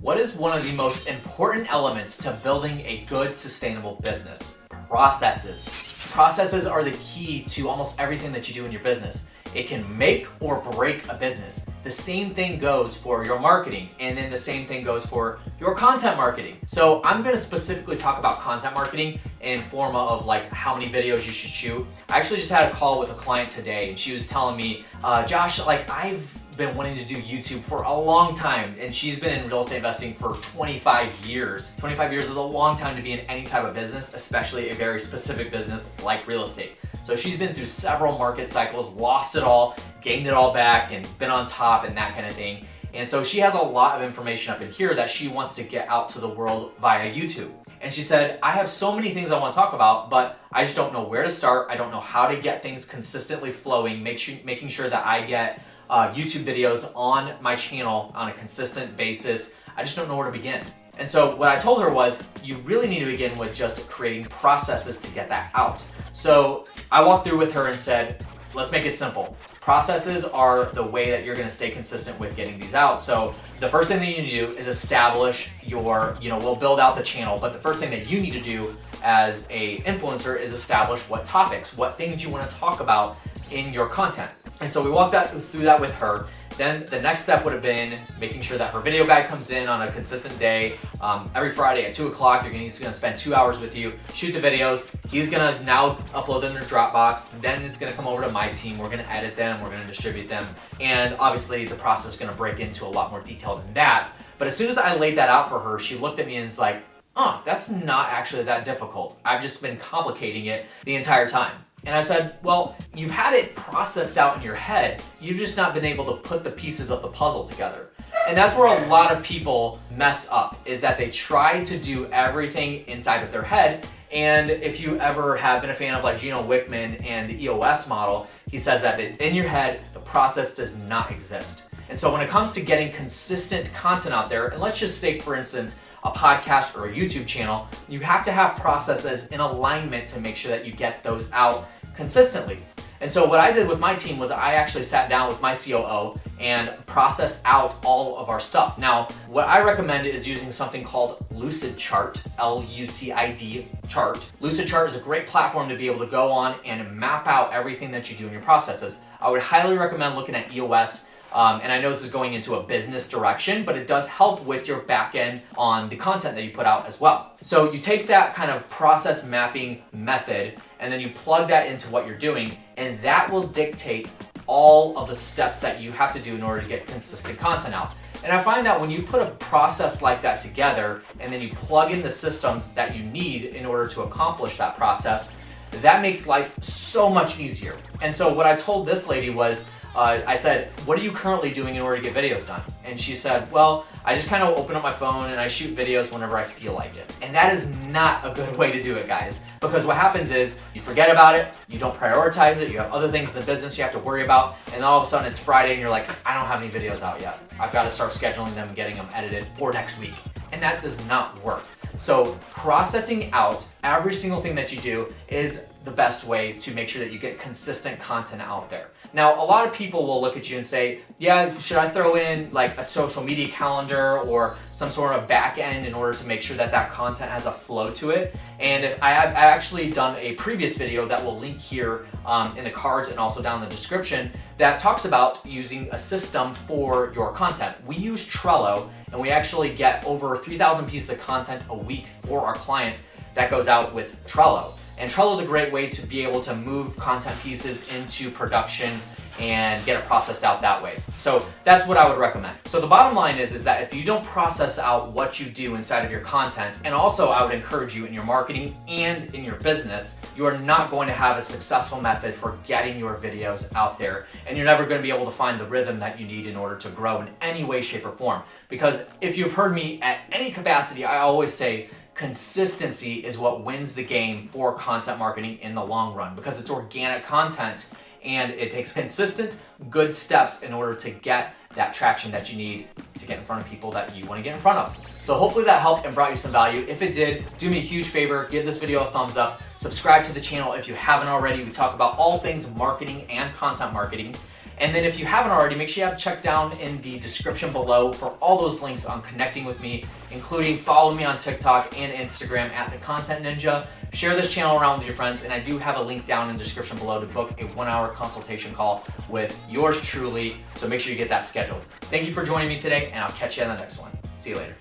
What is one of the most important elements to building a good, sustainable business? Processes. Processes are the key to almost everything that you do in your business. It can make or break a business. The same thing goes for your marketing, and then the same thing goes for your content marketing. So I'm gonna specifically talk about content marketing in form of like how many videos you should shoot. I actually just had a call with a client today, and she was telling me, Josh, like I've been wanting to do YouTube for a long time, and she's been in real estate investing for 25 years. 25 years is a long time to be in any type of business, especially a very specific business like real estate. So she's been through several market cycles, lost it all, gained it all back, and been on top and that kind of thing. And so she has a lot of information up in here that she wants to get out to the world via YouTube. And she said, I have so many things I want to talk about, but I just don't know where to start. I don't know how to get things consistently flowing, making sure that I get YouTube videos on my channel on a consistent basis. I just don't know where to begin. And so what I told her was, you really need to begin with just creating processes to get that out. So I walked through with her and said, let's make it simple. Processes are the way that you're gonna stay consistent with getting these out. So the first thing that you need to do is establish your, we'll build out the channel, but the first thing that you need to do as a influencer is establish what topics, what things you wanna talk about in your content. And so we walked through that with her. Then the next step would have been making sure that her video guy comes in on a consistent day. Every Friday at 2 o'clock, he's gonna spend 2 hours with you, shoot the videos. He's gonna now upload them to Dropbox. Then it's gonna come over to my team. We're gonna edit them, we're gonna distribute them. And obviously the process is gonna break into a lot more detail than that. But as soon as I laid that out for her, she looked at me and was like, oh, that's not actually that difficult. I've just been complicating it the entire time. And I said, well, you've had it processed out in your head. You've just not been able to put the pieces of the puzzle together. And that's where a lot of people mess up, is that they try to do everything inside of their head. And if you ever have been a fan of like Gino Wickman and the EOS model, he says that in your head, the process does not exist. And so when it comes to getting consistent content out there, and let's just take, for instance, a podcast or a YouTube channel, you have to have processes in alignment to make sure that you get those out consistently. And so what I did with my team was I actually sat down with my COO and processed out all of our stuff. Now, what I recommend is using something called Lucidchart, L-U-C-I-D chart. Lucidchart is a great platform to be able to go on and map out everything that you do in your processes. I would highly recommend looking at EOS. And I know this is going into a business direction, but it does help with your back end on the content that you put out as well. So you take that kind of process mapping method and then you plug that into what you're doing, and that will dictate all of the steps that you have to do in order to get consistent content out. And I find that when you put a process like that together and then you plug in the systems that you need in order to accomplish that process, that makes life so much easier. And so what I told this lady was, I said, what are you currently doing in order to get videos done? And she said, well, I just kind of open up my phone and I shoot videos whenever I feel like it. And that is not a good way to do it, guys. Because what happens is you forget about it, you don't prioritize it, you have other things in the business you have to worry about, and then all of a sudden it's Friday and you're like, I don't have any videos out yet. I've got to start scheduling them and getting them edited for next week. And that does not work. So processing out every single thing that you do is the best way to make sure that you get consistent content out there. Now, a lot of people will look at you and say, yeah, should I throw in like a social media calendar or some sort of back end in order to make sure that that content has a flow to it? And I actually done a previous video that will link here in the cards and also down in the description that talks about using a system for your content. We use Trello, and we actually get over 3,000 pieces of content a week for our clients that goes out with Trello. And Trello is a great way to be able to move content pieces into production and get it processed out that way. So that's what I would recommend. So the bottom line is that if you don't process out what you do inside of your content, and also I would encourage you in your marketing and in your business, you are not going to have a successful method for getting your videos out there. And you're never going to be able to find the rhythm that you need in order to grow in any way, shape, or form. Because if you've heard me at any capacity, I always say, consistency is what wins the game for content marketing in the long run, because it's organic content and it takes consistent, good steps in order to get that traction that you need to get in front of people that you want to get in front of. So hopefully that helped and brought you some value. If it did, do me a huge favor, give this video a thumbs up, subscribe to the channel if you haven't already. We talk about all things marketing and content marketing. And then if you haven't already, make sure you have checked down in the description below for all those links on connecting with me, including follow me on TikTok and Instagram at The Content Ninja. Share this channel around with your friends, and I do have a link down in the description below to book a 1-hour consultation call with yours truly, so make sure you get that scheduled. Thank you for joining me today, and I'll catch you on the next one. See you later.